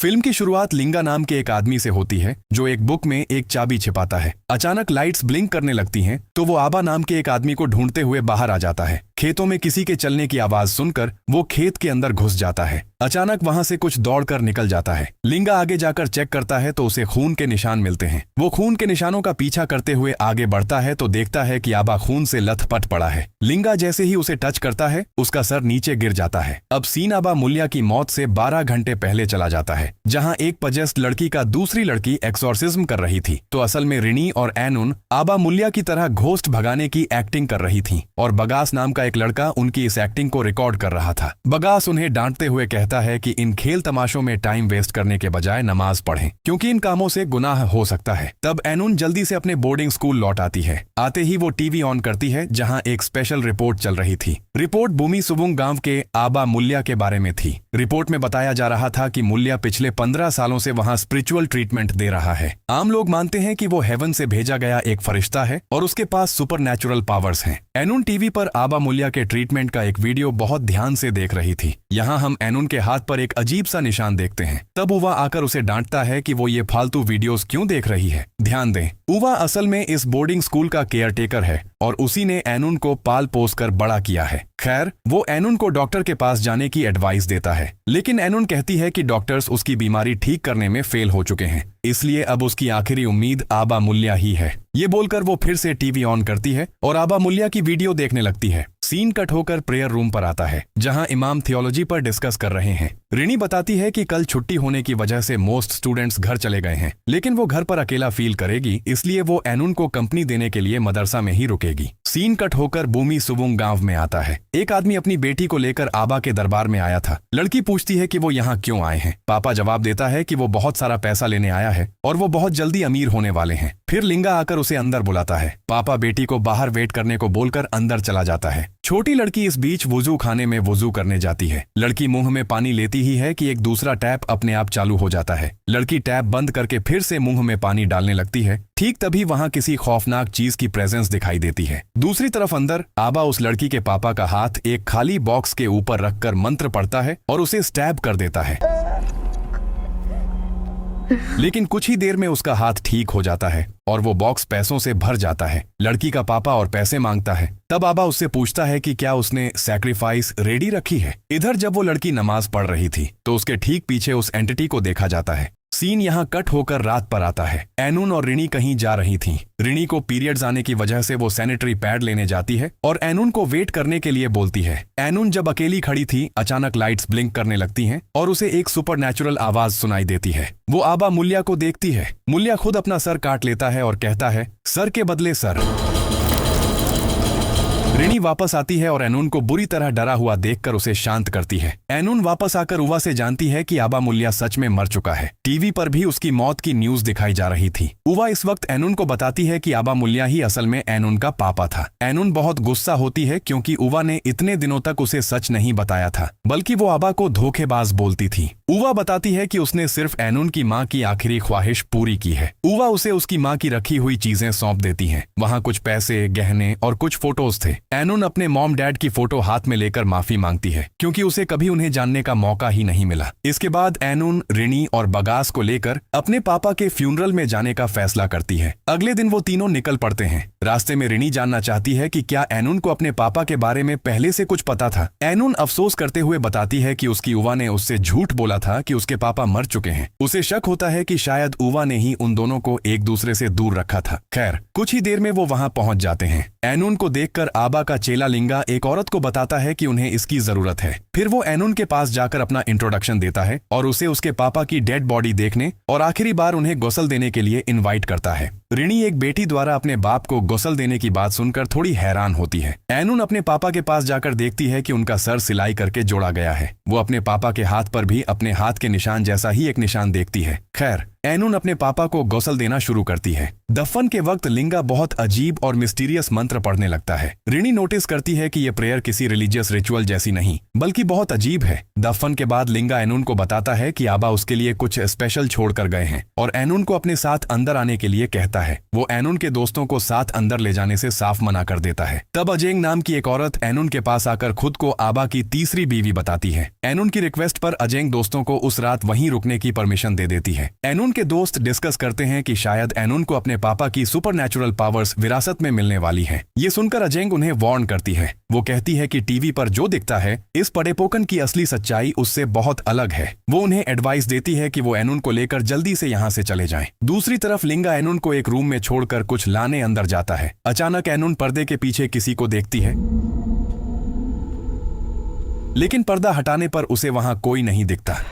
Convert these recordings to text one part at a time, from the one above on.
Film की शुरुआत लिंगा नाम के एक आदमी से होती है जो एक बुक में एक चाबी छिपाता है। अचानक लाइट्स ब्लिंक करने लगती हैं तो वो आबा नाम के एक आदमी को ढूंढते हुए बाहर आ जाता है। खेतों में किसी के चलने की आवाज सुनकर वो खेत के अंदर घुस जाता है। अचानक वहां से कुछ दौड़कर निकल जाता है। लिंगा आगे जाकर चेक करता है तो उसे खून के निशान मिलते हैं। वो खून के निशानों का पीछा करते हुए आगे बढ़ता है तो देखता है कि आबा खून से लथपथ पड़ा है। लिंगा जैसे ही उसे टच करता है उसका सर नीचे गिर जाता है। अब सीन आबा मुल्या की मौत से 12 घंटे पहले चला जाता है, जहां एक पजेस्ट लड़की का दूसरी लड़की एक्सोर्सिज्म कर रही थी तो असल में रिनी और एनुन आबा मुल्या की तरह घोस्ट भगाने की एक्टिंग कर रही थी और बगास नाम का एक लड़का उनकी इस एक्टिंग को रिकॉर्ड कर रहा था। बगास उन्हें डांटते हुए कहता है कि इन खेल तमाशों में टाइम वेस्ट करने के बजाय नमाज पढ़ें क्योंकि इन कामों से गुनाह हो सकता है। तब एनुन जल्दी से अपने बोर्डिंग स्कूल लौट आती है। आते ही वो टीवी ऑन करती है जहां एक स्पेशल रिपोर्ट चल रही थी। रिपोर्ट बूमी सुबुंग गांव के आबा मुल्या के बारे में थी। रिपोर्ट में बताया जा रहा था कि मुल्या पिछले 15 सालों से वहां स्पिरिचुअल ट्रीटमेंट दे रहा है। आम लोग मानते हैं कि वो हेवन से भेजा गया एक फरिश्ता है और उसके पास सुपरनैचुरल पावर्स हैं। एनुन टीवी पर आबा मुल्या के ट्रीटमेंट का एक वीडियो बहुत ध्यान से देख रही थी। यहाँ हम एनुन के हाथ पर एक अजीब सा निशान देखते हैं। तब उवा आकर उसे डांटता है कि वो ये फालतू वीडियोस क्यों देख रही है। ध्यान दें, उवा असल में इस बोर्डिंग स्कूल का केयरटेकर है और उसी ने एनुन को पाल पोस कर बड़ा किया है। खैर, वो एनुन को डॉक्टर के पास जाने की एडवाइस देता है, लेकिन एनुन कहती है कि डॉक्टर्स उसकी बीमारी ठीक करने में फेल हो चुके हैं, इसलिए अब उसकी आखिरी उम्मीद आबा मुल्या ही है। ये बोलकर वो फिर से टीवी ऑन करती है और आबा मुल्या की वीडियो देखने लगती है। सीन कट होकर प्रेयर रूम पर आता है जहां इमाम थियोलॉजी पर डिस्कस कर रहे हैं। रिनी बताती है कि कल छुट्टी होने की वजह से मोस्ट स्टूडेंट्स घर चले गए हैं, लेकिन वो घर पर अकेला फील करेगी, इसलिए वो एनुन को कंपनी देने के लिए मदरसा में ही रुकेगी। सीन कट होकर बूमी सुबुंग गांव में आता है। एक आदमी अपनी बेटी को लेकर आबा के दरबार में आया था। लड़की पूछती है कि वो यहाँ क्यों आए हैं। पापा जवाब देता है कि वो बहुत सारा पैसा लेने आया है और वो बहुत जल्दी अमीर होने वाले हैं। फिर लिंगा आकर उसे अंदर बुलाता है। पापा बेटी को बाहर वेट करने को बोलकर अंदर चला जाता है। छोटी लड़की इस बीच वुजू खाने में वुजू करने जाती है। लड़की मुंह में पानी लेती ही है कि एक दूसरा टैप अपने आप चालू हो जाता है। लड़की टैप बंद करके फिर से मुंह में पानी डालने लगती है। ठीक तभी वहां किसी खौफनाक चीज की प्रेजेंस दिखाई देती है। दूसरी तरफ अंदर आबा उस लड़की के पापा का हाथ एक खाली बॉक्स के ऊपर रखकर मंत्र पढ़ता है और उसे स्टैब कर देता है, लेकिन कुछ ही देर में उसका हाथ ठीक हो जाता है और वो बॉक्स पैसों से भर जाता है। लड़की का पापा और पैसे मांगता है। तब आबा उससे पूछता है कि क्या उसने सैक्रिफाइस रेडी रखी है। इधर जब वो लड़की नमाज पढ़ रही थी तो उसके ठीक पीछे उस एंटिटी को देखा जाता है। सीन यहाँ कट होकर रात पर आता है। एनुन और रिनी कहीं जा रही थीं। रिनी को पीरियड्स आने की वजह से वो सैनिटरी पैड लेने जाती है और एनुन को वेट करने के लिए बोलती है। एनुन जब अकेली खड़ी थी अचानक लाइट्स ब्लिंक करने लगती हैं और उसे एक सुपरनैचुरल आवाज सुनाई देती है। वो आबा मुल्या को देखती है। मुल्या खुद अपना सर काट लेता है और कहता है, सर के बदले सर। रिनी वापस आती है और एनुन को बुरी तरह डरा हुआ देखकर उसे शांत करती है। एनुन वापस आकर उवा से जानती है कि आबा मुल्या सच में मर चुका है। टीवी पर भी उसकी मौत की न्यूज दिखाई जा रही थी। उवा इस वक्त एनुन को बताती है कि आबा मुल्या ही असल में एनुन का पापा था। एनुन बहुत गुस्सा होती है क्योंकि उवा ने इतने दिनों तक उसे सच नहीं बताया था, बल्कि वो आबा को धोखेबाज बोलती थी। उवा बताती है कि उसने सिर्फ एनुन की माँ की आखिरी ख्वाहिश पूरी की है। उवा उसे उसकी माँ की रखी हुई चीजें सौंप देती है। वहाँ कुछ पैसे, गहने और कुछ फोटोज थे। एनुन अपने मॉम डैड की फोटो हाथ में लेकर माफी मांगती है क्योंकि उसे कभी उन्हें जानने का मौका ही नहीं मिला। इसके बाद एनुन रिनी और बगास को लेकर अपने पापा के फ्यूनरल में जाने का फैसला करती है। अगले दिन वो तीनों निकल पड़ते हैं। रास्ते में रिनी जानना चाहती है कि क्या एनुन को अपने पापा के बारे में पहले से कुछ पता था। एनुन अफसोस करते हुए बताती है कि उसकी उवा ने उससे झूठ बोला था कि उसके पापा मर चुके हैं। उसे शक होता है कि शायद उवा ने ही उन दोनों को एक दूसरे से दूर रखा था। खैर, कुछ ही देर में वो वहां पहुंच जाते हैं। एनुन को देखकर आबा का चेला लिंगा एक औरत को बताता है कि उन्हें इसकी जरूरत है। फिर वो एनुन के पास जाकर अपना इंट्रोडक्शन देता है और उसे उसके पापा की डेड बॉडी देखने और आखिरी बार उन्हें गुस्ल देने के लिए इनवाइट करता है। रिनी एक बेटी द्वारा अपने बाप को गुस्ल देने की बात सुनकर थोड़ी हैरान होती है। एनुन अपने पापा के पास जाकर देखती है कि उनका सर सिलाई करके जोड़ा गया है। वो अपने पापा के हाथ पर भी अपने हाथ के निशान जैसा ही एक निशान देखती है। खैर, एनुन अपने पापा को गौसल देना शुरू करती है। दफन के वक्त लिंगा बहुत अजीब और मिस्टीरियस मंत्र पढ़ने लगता है। रिनी नोटिस करती है कि ये प्रेयर किसी रिलीजियस रिचुअल जैसी नहीं बल्कि बहुत अजीब है। दफन के बाद लिंगा एनुन को बताता है कि आबा उसके लिए कुछ स्पेशल छोड़ कर गए हैं और एनुन को अपने साथ अंदर आने के लिए कहता है। वो एनुन के दोस्तों को साथ अंदर ले जाने से साफ मना कर देता है। तब अजेंग नाम की एक औरत एनुन के पास आकर खुद को आबा की तीसरी बीवी बताती है। एनुन की रिक्वेस्ट पर अजेंग दोस्तों को उस रात वहीं रुकने की परमिशन दे देती है। एनुन के दोस्त डिस्कस करते हैं कि शायद एनुन को अपने पापा की सुपरनैचुरल पावर्स विरासत में मिलने वाली हैं। ये सुनकर अजेंग उन्हें वार्न करती है। वो कहती है कि टीवी पर जो दिखता है इस पड़ेपोकन की असली सच्चाई उससे बहुत अलग है। वो उन्हें एडवाइस देती है कि वो एनुन को लेकर जल्दी से यहाँ से चले जाएं। दूसरी तरफ लिंगा एनुन को एक रूम में छोड़कर कुछ लाने अंदर जाता है। अचानक एनुन पर्दे के पीछे किसी को देखती है, लेकिन पर्दा हटाने पर उसे वहां कोई नहीं दिखता।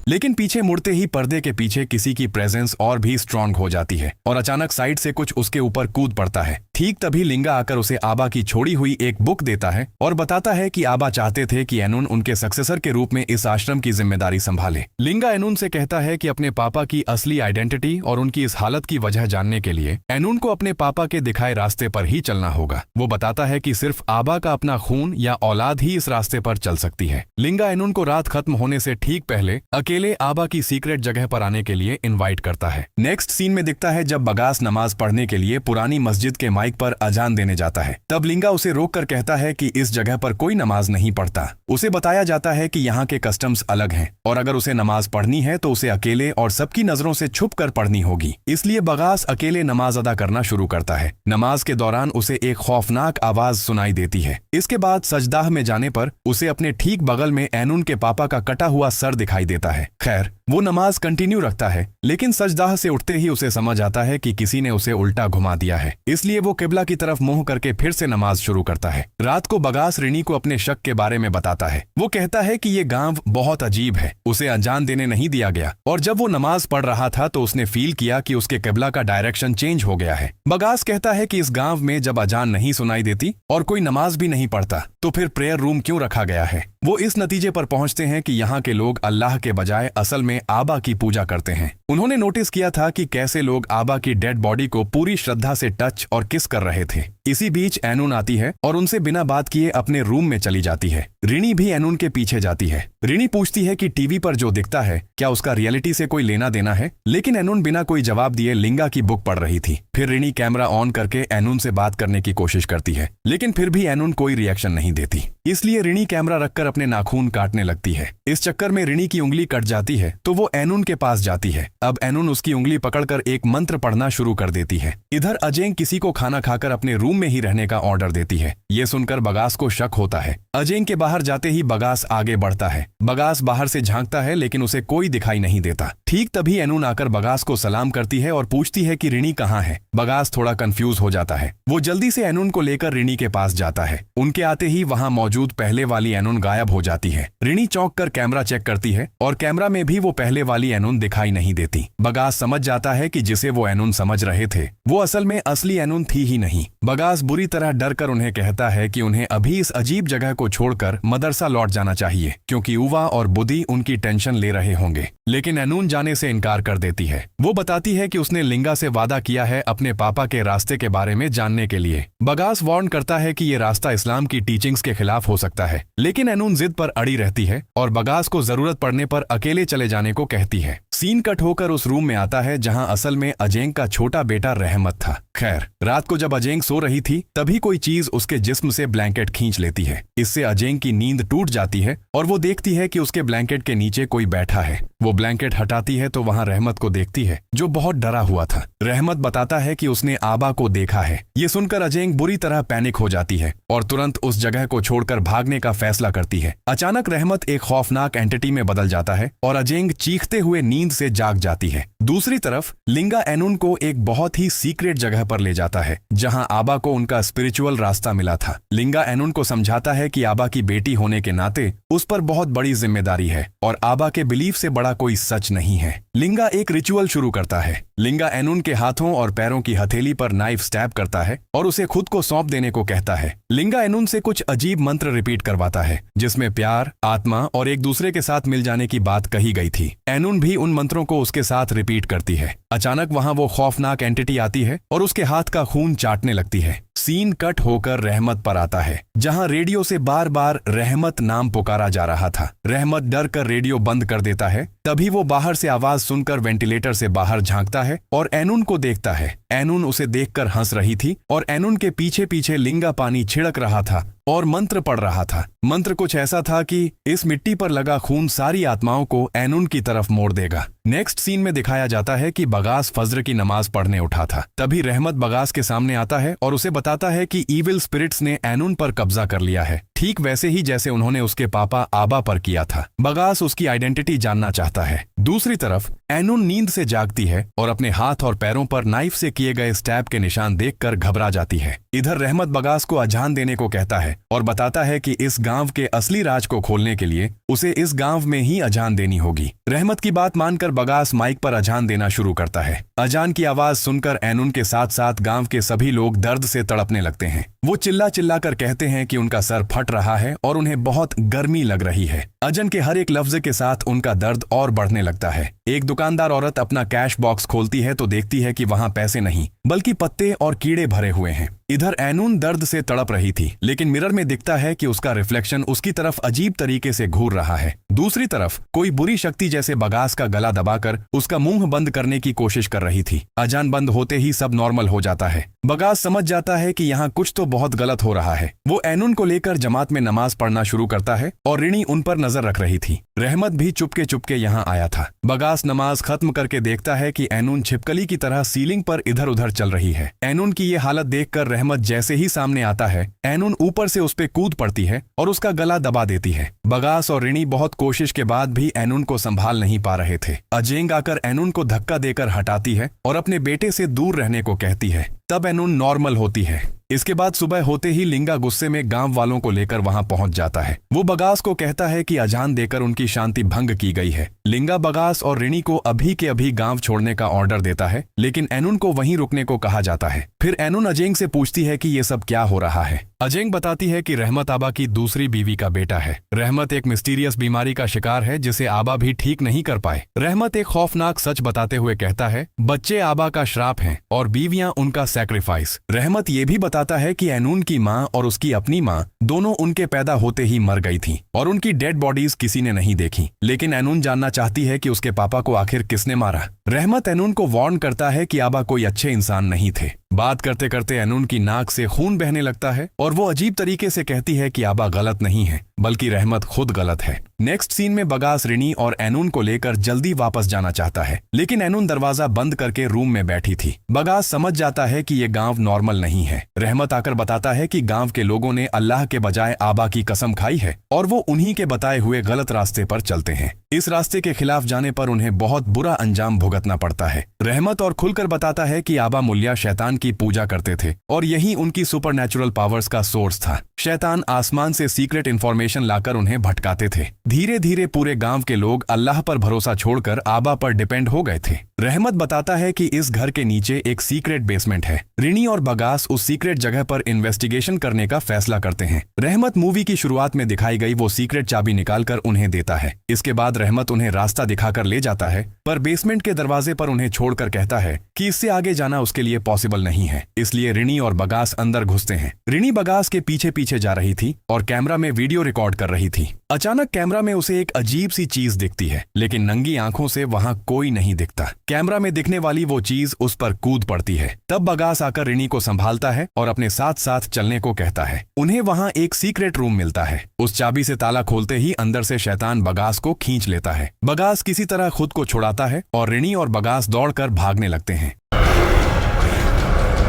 लेकिन पीछे मुड़ते ही पर्दे के पीछे किसी की प्रेजेंस और भी स्ट्रांग हो जाती है और अचानक साइड से कुछ उसके ऊपर कूद पड़ता है। ठीक तभी लिंगा आकर उसे आबा की छोड़ी हुई एक बुक देता है और बताता है कि आबा चाहते थे कि एनुन उनके सक्सेसर के रूप में इस आश्रम की जिम्मेदारी संभाले। लिंगा एनुन से कहता है कि अपने पापा की असली आइडेंटिटी और उनकी इस हालत की वजह जानने के लिए एनुन को अपने पापा के दिखाए रास्ते पर ही चलना होगा। वो बताता है कि सिर्फ आबा का अपना खून या औलाद ही इस रास्ते पर चल सकती है। लिंगा एनुन को रात खत्म होने से ठीक पहले अकेले आबा की सीक्रेट जगह पर आने के लिए इनवाइट करता है। नेक्स्ट सीन में दिखता है जब बगास नमाज पढ़ने के लिए पुरानी मस्जिद के माइक पर अजान देने जाता है। तब लिंगा उसे रोककर कहता है कि इस जगह पर कोई नमाज नहीं पढ़ता। उसे बताया जाता है कि यहाँ के कस्टम्स अलग हैं और अगर उसे नमाज पढ़नी है तो उसे अकेले और सबकी नजरों से छुप कर पढ़नी होगी। इसलिए बगास अकेले नमाज अदा करना शुरू करता है। नमाज के दौरान उसे एक खौफनाक आवाज सुनाई देती है। इसके बाद सजदाह में जाने पर उसे अपने ठीक बगल में एनुन के पापा का कटा हुआ सर दिखाई देता है। खैर वो नमाज कंटिन्यू रखता है, लेकिन सजदाह से उठते ही उसे समझ आता है कि किसी ने उसे उल्टा घुमा दिया है। इसलिए वो किबला की तरफ मुंह करके फिर से नमाज शुरू करता है। रात को बगास रिनी को अपने शक के बारे में बताता है। वो कहता है कि ये गांव बहुत अजीब है, उसे अजान देने नहीं दिया गया और जब वो नमाज पढ़ रहा था तो उसने फील किया कि उसके किबला का डायरेक्शन चेंज हो गया है। बगास कहता है कि इस गांव में जब अजान नहीं सुनाई देती और कोई नमाज भी नहीं पढ़ता तो फिर प्रेयर रूम क्यों रखा गया है। वो इस नतीजे पर पहुंचते हैं कि यहाँ के लोग अल्लाह के बजाय असल में आबा की पूजा करते हैं। उन्होंने नोटिस किया था कि कैसे लोग आबा की डेड बॉडी को पूरी श्रद्धा से टच और किस कर रहे थे। इसी बीच एनुन आती है और उनसे बिना बात किए अपने रूम में चली जाती है। रिनी भी एनुन के पीछे जाती है। रिनी पूछती है कि टीवी पर जो दिखता है क्या उसका रियलिटी से कोई लेना देना है, लेकिन एनुन बिना कोई जवाब दिए लिंगा की बुक पढ़ रही थी। फिर रिनी कैमरा ऑन करके एनुन से बात करने की कोशिश करती है, लेकिन फिर भी एनुन कोई रिएक्शन नहीं देती। इसलिए रिनी कैमरा रखकर अपने नाखून काटने लगती है। इस चक्कर में रिनी की उंगली कट जाती है तो वो एनुन के पास जाती है। अब एनुन उसकी उंगली पकड़कर एक मंत्र पढ़ना शुरू कर देती है। इधर अजेंग किसी को खाना खाकर अपने रूम में ही रहने का ऑर्डर देती है। ये सुनकर बगास को शक होता है। अजेंग के बाहर जाते ही बगास आगे बढ़ता है। बगास बाहर से झांकता है लेकिन उसे कोई दिखाई नहीं देता। ठीक तभी एनुन आकर बगास को सलाम करती है और पूछती है कि रिनी कहाँ है। बगास थोड़ा कंफ्यूज हो जाता है। वो जल्दी से एनुन को लेकर रिनी के पास जाता है। उनके आते ही वहाँ मौजूद पहले वाली एनुन गायब हो जाती है। रिनी चौंक कर कैमरा चेक करती है और कैमरा में भी वो पहले वाली एनुन दिखाई नहीं देती। बगास समझ जाता है कि जिसे वो एनुन समझ रहे थे वो असल में असली एनुन थी ही नहीं। बगास बुरी तरह डर कर उन्हें कहता है कि उन्हें अभी इस अजीब जगह को छोड़कर मदरसा लौट जाना चाहिए, क्योंकि उवा और बुदी उनकी टेंशन ले रहे होंगे। लेकिन एनुन जाने से इनकार कर देती है। वो बताती है कि उसने लिंगा से वादा किया है अपने पापा के रास्ते के बारे में जानने के लिए। बगास वार्न करता है कि ये रास्ता इस्लाम की टीचिंग्स के खिलाफ हो सकता है, लेकिन एनुन जिद पर अड़ी रहती है और बगास को जरूरत पड़ने पर अकेले चले जाने को कहती है। सीन कट होकर उस रूम में आता है जहां असल में अजेंग का छोटा बेटा रहमत था। खैर रात को जब अजेंग सो रही थी तभी कोई चीज उसके जिस्म से ब्लैंकेट खींच लेती है। इससे अजेंग की नींद टूट जाती है और वो देखती है कि उसके ब्लैंकेट के नीचे कोई बैठा है। वो ब्लैंकेट हटाती है तो वहां रहमत को देखती है जो बहुत डरा हुआ था। रहमत बताता है कि उसने आबा को देखा है। ये सुनकर अजेंग बुरी तरह पैनिक हो जाती है और तुरंत उस जगह को छोड़कर भागने का फैसला करती है। अचानक रहमत एक खौफनाक एंटिटी में बदल जाता है और अजेंग चीखते हुए नींद से जाग जाती है। दूसरी तरफ लिंगा एनुन को एक बहुत ही सीक्रेट जगह पर ले जाता है जहां आबा को उनका स्पिरिचुअल रास्ता मिला था। लिंगा एनुन को समझाता है कि आबा की बेटी होने के नाते उस पर बहुत बड़ी जिम्मेदारी है और आबा के बिलीफ से बड़ा कोई सच नहीं है। लिंगा एक रिचुअल शुरू करता है। लिंगा एनुन के हाथों और पैरों की हथेली पर नाइफ स्टैब करता है और उसे खुद को सौंप देने को कहता है। लिंगा एनुन से कुछ अजीब मंत्र रिपीट करवाता है जिसमें प्यार, आत्मा और एक दूसरे के साथ मिल जाने की बात कही गई थी। एनुन भी उन मंत्रों को उसके साथ रिपीट करती है। अचानक वहां वो खौफनाक एंटिटी आती है और उसके हाथ का खून चाटने लगती है। सीन कट होकर रहमत पर आता है जहां रेडियो से बार बार रहमत नाम पुकारा जा रहा था। रहमत डर कर रेडियो बंद कर देता है। तभी वो बाहर से आवाज सुनकर वेंटिलेटर से बाहर झांकता है और एनुन को देखता है। एनुन उसे देखकर हंस रही थी और एनुन के पीछे पीछे लिंगा पानी छिड़क रहा था और मंत्र पढ़ रहा था। मंत्र कुछ ऐसा था कि इस मिट्टी पर लगा खून सारी आत्माओं को एनुन की तरफ मोड़ देगा। नेक्स्ट सीन में दिखाया जाता है कि बगास फज्र की नमाज पढ़ने उठा था। तभी रहमत बगास के सामने आता है और उसे बताता है कि ईविल स्पिरिट्स ने एनुन पर कब्जा कर लिया है, ठीक वैसे ही जैसे उन्होंने उसके पापा आबा पर किया था। बगास उसकी आइडेंटिटी जानना चाहता है। दूसरी तरफ एनुन नींद से जागती है और अपने हाथ और पैरों पर नाइफ से किए गए स्टैब के निशान देखकर घबरा जाती है। इधर रहमत बगास को अजान देने को कहता है और बताता है कि इस गांव के असली राज को खोलने के लिए उसे इस गांव में ही अजान देनी होगी। रहमत की बात मानकर बगास माइक पर अजान देना शुरू करता है। अजान की आवाज सुनकर एनुन के साथ साथ गांव के सभी लोग दर्द से तड़पने लगते हैं। वो चिल्ला चिल्ला कर कहते हैं कि उनका सर फट रहा है और उन्हें बहुत गर्मी लग रही है। अजन के हर एक लफ्ज के साथ उनका दर्द और बढ़ने लगता है। एक दुकानदार औरत अपना कैश बॉक्स खोलती है तो देखती है कि वहां पैसे नहीं बल्कि पत्ते और कीड़े भरे हुए हैं। इधर एनुन दर्द से तड़प रही थी लेकिन मिरर में दिखता है कि उसका रिफ्लेक्शन उसकी तरफ अजीब तरीके से घूर रहा है। दूसरी तरफ कोई बुरी शक्ति जैसे बगास का गला दबाकर उसका मुंह बंद करने की कोशिश कर रही थी। अजान बंद होते ही सब नॉर्मल हो जाता है। बगास समझ जाता है कि यहाँ कुछ तो बहुत गलत हो रहा है। वो एनुन को लेकर जमात में नमाज पढ़ना शुरू करता है और रिणी उन पर नजर रख रही थी। रहमत भी चुपके चुपके यहाँ आया था। बगास नमाज खत्म करके देखता है कि एनुन छिपकली की तरह सीलिंग पर इधर उधर चल रही है। एनुन की ये हालत देखकर रहमत जैसे ही सामने आता है, एनुन ऊपर से उस पे कूद पड़ती है और उसका गला दबा देती है। बगास और रिणी बहुत कोशिश के बाद भी एनुन को संभाल नहीं पा रहे थे। अजेंग आकर एनुन को धक्का देकर हटाती है और अपने बेटे से दूर रहने को कहती है। तब एनुन नॉर्मल होती है। इसके बाद सुबह होते ही लिंगा गुस्से में गांव वालों को लेकर वहां पहुंच जाता है। वो बगास को कहता है कि अजान देकर उनकी शांति भंग की गई है। लिंगा बगास और रिणी को अभी के अभी गांव छोड़ने का ऑर्डर देता है लेकिन एनुन को वहीं रुकने को कहा जाता है। फिर एनुन अजेंग से पूछती है कि ये सब क्या हो रहा है। अजेंग बताती है कि रहमत आबा की दूसरी बीवी का बेटा है। रहमत एक मिस्टीरियस बीमारी का शिकार है जिसे आबा भी ठीक नहीं कर पाए। रहमत एक खौफनाक सच बताते हुए कहता है बच्चे आबा का श्राप हैं और बीवियां उनका सैक्रिफाइस। रहमत ये भी बताता है कि एनुन की माँ और उसकी अपनी माँ दोनों उनके पैदा होते ही मर गई थी और उनकी डेड बॉडीज किसी ने नहीं देखी। लेकिन एनुन जानना चाहती है कि उसके पापा को आखिर किसने मारा। रहमत एनुन को वार्न करता है कि आबा कोई अच्छे इंसान नहीं थे। बात करते करते एनुन की नाक से खून बहने लगता है और वो अजीब तरीके से कहती है कि आबा गलत नहीं है बल्कि रहमत खुद गलत है। नेक्स्ट सीन में बगास रिणी और एनुन को लेकर जल्दी वापस जाना चाहता है लेकिन एनुन दरवाजा बंद करके रूम में बैठी थी। बगास समझ जाता है कि ये गांव नॉर्मल नहीं है। रहमत आकर बताता है कि गांव के लोगों ने अल्लाह के बजाय आबा की कसम खाई है और वो उन्हीं के बताए हुए गलत रास्ते पर चलते हैं। इस रास्ते के खिलाफ जाने पर उन्हें बहुत बुरा अंजाम भुगतना पड़ता है। रहमत और खुलकर बताता है कि आबा मुल्या शैतान की पूजा करते थे और यही उनकी सुपरनैचुरल पावर्स का सोर्स था। शैतान आसमान से सीक्रेट इंफॉर्मेशन लाकर उन्हें भटकाते थे। धीरे धीरे पूरे गांव के लोग अल्लाह पर भरोसा छोड़कर आबा पर डिपेंड हो गए थे। रहमत बताता है कि इस घर के नीचे एक सीक्रेट बेसमेंट है। रिणी और बगास उस सीक्रेट जगह पर इन्वेस्टिगेशन करने का फैसला करते हैं। रहमत मूवी की शुरुआत में दिखाई गई वो सीक्रेट चाबी निकालकर उन्हें देता है। इसके बाद रहमत उन्हें रास्ता दिखाकर ले जाता है पर बेसमेंट के दरवाजे पर उन्हें छोड़कर कहता है कि इससे आगे जाना उसके लिए पॉसिबल नहीं है। इसलिए रिणी और बगास अंदर घुसते हैं। रिणी बगास के पीछे पीछे जा रही थी और कैमरा में वीडियो रिकॉर्ड कर रही थी। अचानक कैमरा में उसे एक अजीब सी चीज दिखती है लेकिन नंगी आंखों से वहां कोई नहीं दिखता। कैमरा में दिखने वाली वो चीज उस पर कूद पड़ती है। तब बगास आकर रिणी को संभालता है और अपने साथ साथ चलने को कहता है। उन्हें वहां एक सीक्रेट रूम मिलता है। उस चाबी से ताला खोलते ही अंदर से शैतान बगास को खींच लेता है। बगास किसी तरह खुद को छुड़ाता है और रिणी और बगास दौड़कर भागने लगते हैं।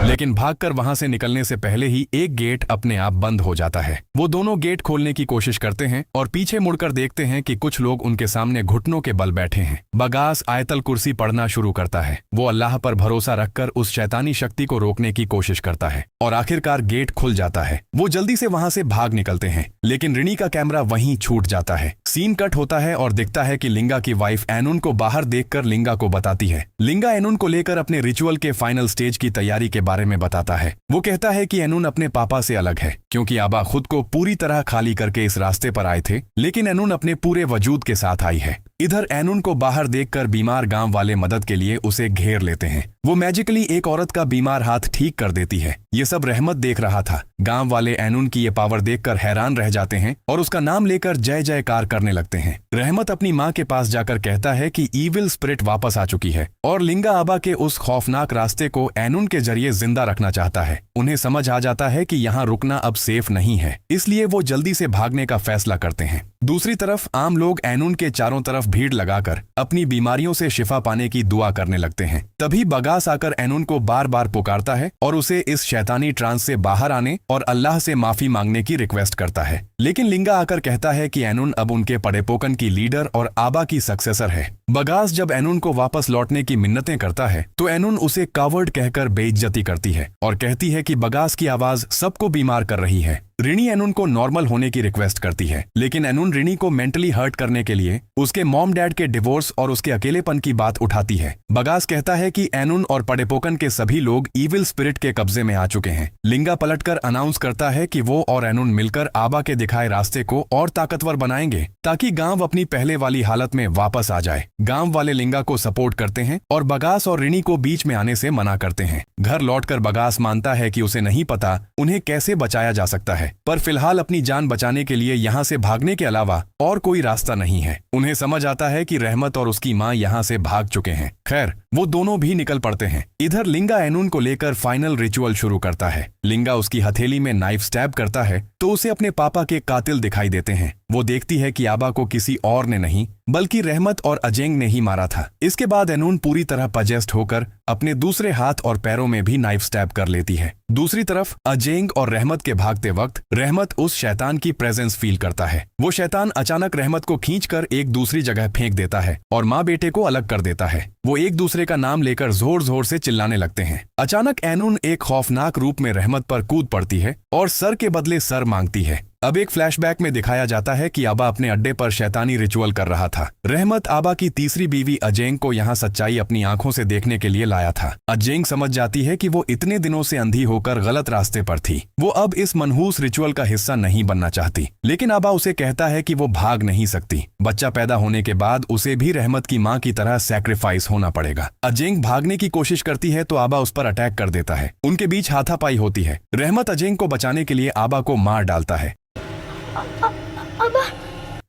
लेकिन भागकर वहां से निकलने से पहले ही एक गेट अपने आप बंद हो जाता है। वो दोनों गेट खोलने की कोशिश करते हैं और पीछे मुड़कर देखते हैं कि कुछ लोग उनके सामने घुटनों के बल बैठे हैं। बगास आयतल कुर्सी पढ़ना शुरू करता है। वो अल्लाह पर भरोसा रखकर उस शैतानी शक्ति को रोकने की कोशिश करता है और आखिरकार गेट खुल जाता है। वो जल्दी से वहां से भाग निकलते हैं, लेकिन रिनी का कैमरा वहीं छूट जाता है। सीन कट होता है और दिखता है कि लिंगा की वाइफ एनुन को बाहर देखकर लिंगा को बताती है। लिंगा एनुन को लेकर अपने रिचुअल के फाइनल स्टेज की तैयारी के बारे में बताता है। वो कहता है कि एनुन अपने पापा से अलग है, क्योंकि आबा खुद को पूरी तरह खाली करके इस रास्ते पर आए थे, लेकिन एनुन अपने पूरे वजूद के साथ आई है। इधर एनुन को बाहर देखकर बीमार गांव वाले मदद के लिए उसे घेर लेते हैं। वो मैजिकली एक औरत का बीमार हाथ ठीक कर देती है। ये सब रहमत देख रहा था। गांव वाले एनुन की ये पावर देखकर हैरान रह जाते हैं और उसका नाम लेकर जय जयकार करने लगते हैं। रहमत अपनी माँ के पास जाकर कहता है कि ईविल स्पिरिट वापस आ चुकी है और लिंगा आबा के उस खौफनाक रास्ते को एनुन के जरिए जिंदा रखना चाहता है। उन्हें समझ आ जाता है कि यहाँ रुकना अब सेफ नहीं है, इसलिए वो जल्दी से भागने का फैसला करते हैं। दूसरी तरफ आम लोग एनुन के चारों तरफ भीड़ लगाकर अपनी बीमारियों से शिफा पाने की दुआ करने लगते हैं। तभी बगास आकर एनुन को बार बार पुकारता है और उसे इस शैतानी ट्रांस से बाहर आने और अल्लाह से माफी मांगने की रिक्वेस्ट करता है। लेकिन लिंगा आकर कहता है कि एनुन अब उनके पड़ेपोकन की लीडर और आबा की सक्सेसर है। बगास जब एनुन को वापस लौटने की मिन्नतें करता है तो एनुन उसे कावर्ड कहकर बेइज्जती करती है और कहती है कि बगास की आवाज सबको बीमार कर रही है। रिनी एनुन को नॉर्मल होने की रिक्वेस्ट करती है, लेकिन एनुन रिनी को मेंटली हर्ट करने के लिए उसके मॉम डैड के डिवोर्स और उसके अकेलेपन की बात उठाती है। बगास कहता है कि एनुन और पड़ेपोकन के सभी लोग ईविल स्पिरिट के कब्जे में आ चुके हैं। लिंगा पलटकर अनाउंस करता है कि वो और एनुन मिलकर आबा के दिखाए रास्ते को और ताकतवर बनाएंगे ताकि गांव अपनी पहले वाली हालत में वापस आ जाए। गांव वाले लिंगा को सपोर्ट करते हैं और बगास और रिनी को बीच में आने से मना करते हैं। घर लौटकर बगास मानता है कि उसे नहीं पता उन्हें कैसे बचाया जा सकता है, पर फिलहाल अपनी जान बचाने के लिए यहाँ से भागने के अलावा और कोई रास्ता नहीं है। उन्हें समझ आता है कि रहमत और उसकी माँ यहाँ से भाग चुके हैं। खैर, वो दोनों भी निकल पड़ते हैं। इधर लिंगा एनुन को लेकर फाइनल रिचुअल शुरू करता है। लिंगा उसकी हथेली में नाइफ स्टैब करता है तो उसे अपने पापा के कातिल दिखाई देते हैं। वो देखती है कि आबा को किसी और ने नहीं बल्कि रहमत और अजेंग ने ही मारा था। इसके बाद एनुन पूरी तरह पजेस्ट होकर अपने दूसरे हाथ और पैरों में भी नाइफ स्टैब कर लेती है। दूसरी तरफ अजेंग और रहमत के भागते वक्त रहमत उस शैतान की प्रेजेंस फील करता है। वो शैतान अचानक रहमत को खींचकर एक दूसरी जगह फेंक देता है और माँ बेटे को अलग कर देता है। वो एक दूसरे का नाम लेकर जोर जोर से चिल्लाने लगते हैं। अचानक एनुन एक खौफनाक रूप में रहमत पर कूद पड़ती है और सर के बदले सर मांगती है। अब एक फ्लैशबैक में दिखाया जाता है कि आबा अपने अड्डे पर शैतानी रिचुअल कर रहा था। रहमत आबा की तीसरी बीवी अजेंग को यहाँ सच्चाई अपनी आंखों से देखने के लिए लाया था। अजेंग समझ जाती है कि वो इतने दिनों से अंधी होकर गलत रास्ते पर थी। वो अब इस मनहूस रिचुअल का हिस्सा नहीं बनना चाहती, लेकिन आबा उसे कहता है कि वो भाग नहीं सकती। बच्चा पैदा होने के बाद उसे भी रहमत की माँ की तरह सैक्रिफाइस होना पड़ेगा। अजेंग भागने की कोशिश करती है तो आबा उस पर अटैक कर देता है। उनके बीच हाथापाई होती है। रहमत अजेंग को बचाने के लिए आबा को मार डालता है।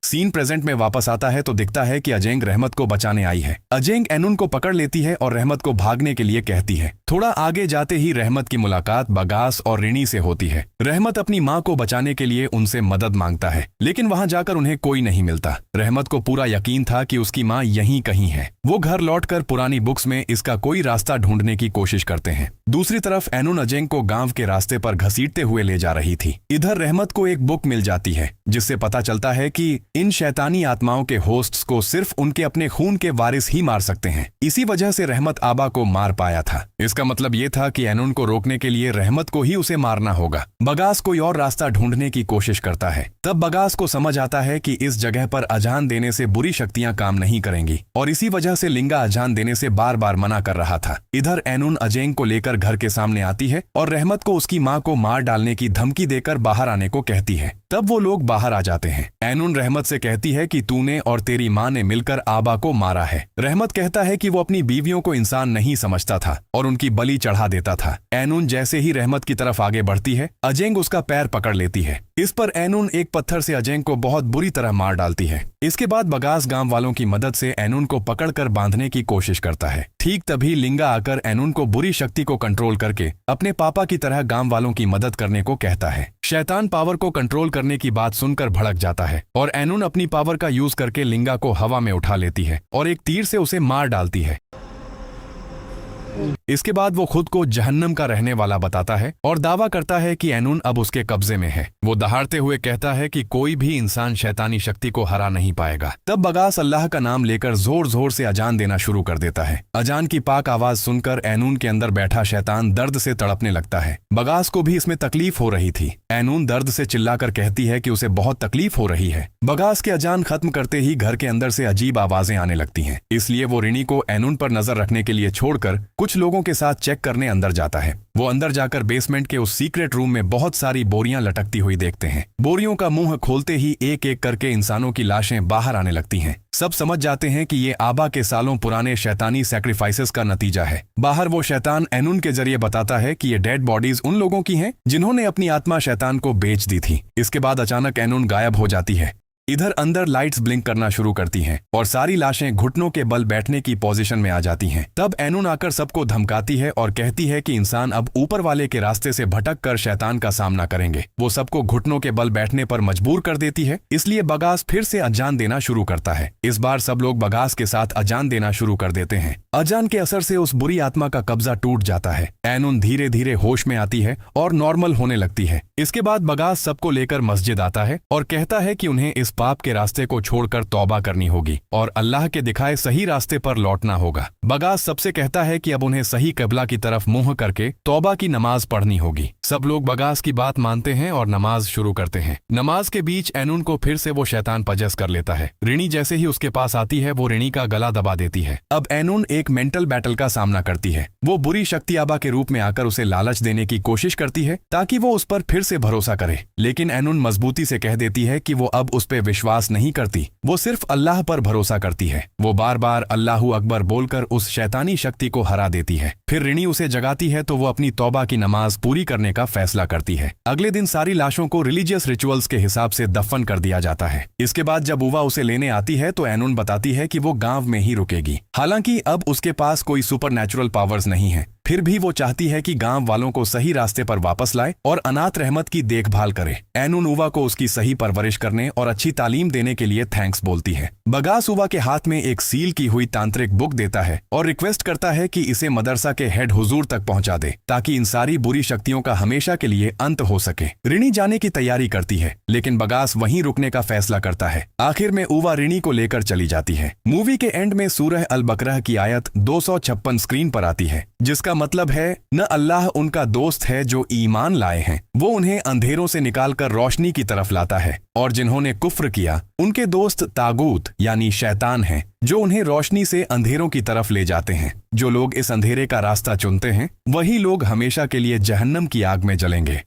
सीन प्रेजेंट में वापस आता है तो दिखता है कि अजेंग रहमत को बचाने आई है। अजेंग एनुन को पकड़ लेती है और रहमत को भागने के लिए कहती है। थोड़ा आगे जाते ही रहमत की मुलाकात बगास और रिनी से होती है। रहमत अपनी माँ को बचाने के लिए उनसे मदद मांगता है, लेकिन वहाँ जाकर उन्हें कोई नहीं मिलता। रहमत को पूरा यकीन था कि उसकी माँ यहीं कहीं है। वो घर लौटकर पुरानी बुक्स में इसका कोई रास्ता ढूंढने की कोशिश करते हैं। दूसरी तरफ एनुन अजेंग को गांव के रास्ते पर घसीटते हुए ले जा रही थी। इधर रहमत को एक बुक मिल जाती है जिससे पता चलता है कि इन शैतानी आत्माओं के होस्ट्स को सिर्फ उनके अपने खून के वारिस ही मार सकते हैं। इसी वजह से रहमत आबा को मार पाया था। इसका मतलब ये था कि एनुन को रोकने के लिए रहमत को ही उसे मारना होगा। बगास कोई और रास्ता ढूंढने की कोशिश करता है। तब बगास को समझ आता है कि इस जगह पर अजान देने से बुरी शक्तियां काम नहीं करेंगी और इसी वजह से लिंगा अजान देने से बार बार मना कर रहा था। इधर एनुन अजेंग को लेकर घर के सामने आती है और रहमत को उसकी माँ को मार डालने की धमकी देकर बाहर आने को कहती है। तब वो लोग बाहर आ जाते हैं। एनुन रहमत से कहती है कि तूने और तेरी माँ ने मिलकर आबा को मारा है। रहमत कहता है कि वो अपनी बीवियों को इंसान नहीं समझता था और उनकी बलि चढ़ा देता था। एनुन जैसे ही रहमत की तरफ आगे बढ़ती है, अजेंग उसका पैर पकड़ लेती है। इस पर एनुन एक पत्थर से अजेंग को बहुत बुरी तरह मार डालती है। इसके बाद बगास गांव वालों की मदद से एनुन को पकड़कर बांधने की कोशिश करता है। ठीक तभी लिंगा आकर एनुन को बुरी शक्ति को कंट्रोल करके अपने पापा की तरह गांव वालों की मदद करने को कहता है। शैतान पावर को कंट्रोल करने की बात सुनकर भड़क जाता है और एनुन अपनी पावर का यूज करके लिंगा को हवा में उठा लेती है और एक तीर से उसे मार डालती है। इसके बाद वो खुद को जहन्नम का रहने वाला बताता है और दावा करता है कि एनून अब उसके कब्जे में है। वो दहाड़ते हुए कहता है कि कोई भी इंसान शैतानी शक्ति को हरा नहीं पाएगा। तब बगास अल्लाह का नाम लेकर जोर जोर से अजान देना शुरू कर देता है। अजान की पाक आवाज सुनकर एनून के अंदर बैठा शैतान दर्द से तड़पने लगता है। बगास को भी इसमें तकलीफ हो रही थी। एनून दर्द से चिल्लाकर कहती है कि उसे बहुत तकलीफ हो रही है। बगास के अजान खत्म करते ही घर के अंदर से अजीब आवाजें आने लगती हैं। इसलिए वो रिनी को एनून पर नजर रखने के लिए छोड़कर कुछ लोगों के साथ चेक करने अंदर जाता है। वो अंदर जाकर बेसमेंट के उस सीक्रेट रूम में बहुत सारी बोरियां लटकती हुई देखते हैं। बोरियों का मुंह खोलते ही एक एक करके इंसानों की लाशें बाहर आने लगती हैं। सब समझ जाते हैं कि ये आबा के सालों पुराने शैतानी सैक्रिफाइसेस का नतीजा है। बाहर वो शैतान एनून के जरिए बताता है कि ये डेड बॉडीज उन लोगों की हैं जिन्होंने अपनी आत्मा शैतान को बेच दी थी। इसके बाद अचानक एनून गायब हो जाती है। इधर अंदर लाइट्स ब्लिंक करना शुरू करती हैं और सारी लाशें घुटनों के बल बैठने की पोजीशन में आ जाती हैं। तब एनून आकर सबको धमकाती है और कहती है कि इंसान अब ऊपर वाले के रास्ते से भटक कर शैतान का सामना करेंगे। वो सबको घुटनों के बल बैठने पर मजबूर कर देती है। इसलिए बगास फिर से अजान देना शुरू करता है। इस बार सब लोग बगास के साथ अजान देना शुरू कर देते हैं। अजान के असर से उस बुरी आत्मा का कब्जा टूट जाता है। एनून धीरे धीरे होश में आती है और नॉर्मल होने लगती है। इसके बाद बगास सबको लेकर मस्जिद आता है और कहता है कि उन्हें इस पाप के रास्ते को छोड़कर तौबा करनी होगी और अल्लाह के दिखाए सही रास्ते पर लौटना होगा। बगास सबसे कहता है कि अब उन्हें सही क़िबला की तरफ मुंह करके तौबा की नमाज पढ़नी होगी। सब लोग बगास की बात मानते हैं और नमाज शुरू करते हैं। नमाज के बीच एनून को फिर से वो शैतान पजेस कर लेता है। रिनी जैसे ही उसके पास आती है वो रिनी का गला दबा देती है। अब एनून एक मेंटल बैटल का सामना करती है। वो बुरी शक्ति आबा के रूप में आकर उसे लालच देने की कोशिश करती है ताकि वो उस पर फिर से भरोसा करे, लेकिन एनून मजबूती से कह देती है कि वो अब उस पर विश्वास नहीं करती, वो सिर्फ अल्लाह पर भरोसा करती है। वो बार बार अल्लाहू अकबर बोलकर उस शैतानी शक्ति को हरा देती है। फिर रिनी उसे जगाती है तो वो अपनी तौबा की नमाज पूरी करने का फैसला करती है। अगले दिन सारी लाशों को रिलीजियस रिचुअल्स के हिसाब से दफन कर दिया जाता है। इसके बाद जब उवा उसे लेने आती है तो एनून बताती है कि वो गांव में ही रुकेगी। हालांकि अब उसके पास कोई सुपरनैचुरल पावर्स नहीं है, फिर भी वो चाहती है कि गांव वालों को सही रास्ते पर वापस लाए और अनाथ रहमत की देखभाल करे। एनून उवा को उसकी सही परवरिश करने और अच्छी तालीम देने के लिए थैंक्स बोलती है। बगास उवा के हाथ में एक सील की हुई तांत्रिक बुक देता है और रिक्वेस्ट करता है कि इसे मदरसा के हेड हुजूर तक पहुंचा दे ताकि इन सारी बुरी शक्तियों का हमेशा के लिए अंत हो सके। रिनी जाने की तैयारी करती है, लेकिन बगास वहीं रुकने का फैसला करता है। आखिर में उवा रिनी को लेकर चली जाती है। मूवी के एंड में सूरह अल बकरह की आयत 256 स्क्रीन पर आती है, जिसका मतलब है न अल्लाह उनका दोस्त है जो ईमान लाए हैं, वो उन्हें अंधेरों से निकालकर रोशनी की तरफ लाता है, और जिन्होंने कुफ्र किया उनके दोस्त तागूत यानी शैतान हैं जो उन्हें रोशनी से अंधेरों की तरफ ले जाते हैं। जो लोग इस अंधेरे का रास्ता चुनते हैं वही लोग हमेशा के लिए जहन्नम की आग में जलेंगे।